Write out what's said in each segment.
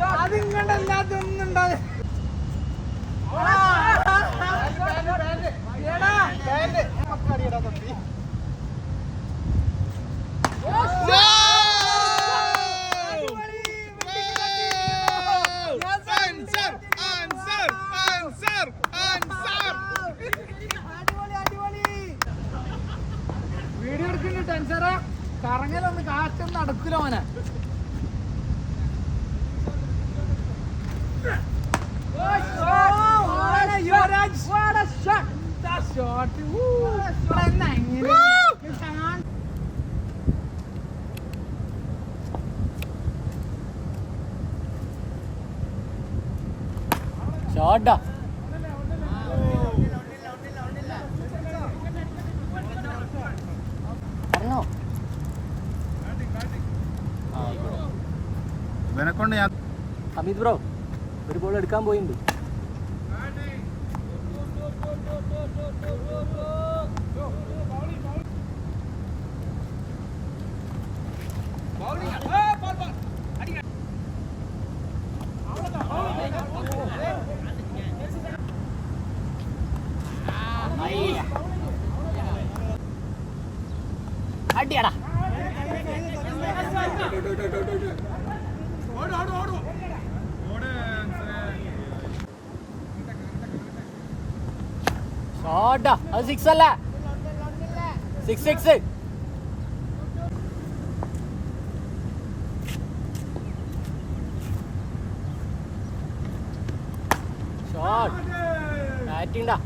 അതിങ്ങണ്ടല്ലാതൊന്നും ഉണ്ടാകും. വീഡിയോ എടുക്കുന്ന ടെൻഷറാ കറങ്ങലൊന്ന് കാറ്റൊന്നും നടക്കൂല മോനെ. ഷോട്ടാ പറഞ്ഞോ ഇവനെക്കൊണ്ട് ഞാൻ അമിത് ബ്രോ ഒരു ബോൾ എടുക്കാൻ പോയിട്ടുണ്ട്. അടിയടാ ഷോട്ടാ അത് സിക്സ് അല്ല 6 ഷോട്ട് ബാറ്റിംഗ്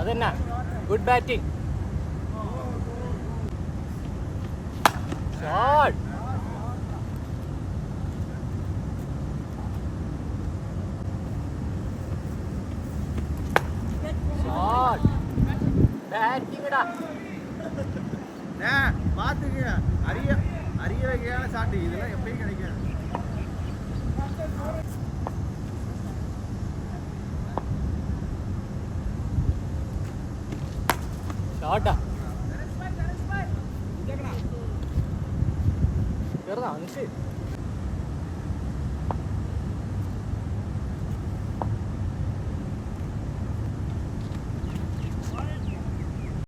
അതന്നെ ഗുഡ് ബാറ്റിംഗ് ഷോട്ട് ஷாட் பேட்டிங்டா பாத்துங்க அரிய வகையான ஷாட் இதெல்லாம் எப்பயும் கிடைக்காது. ஷாட்டா கேறதா அன்ஷி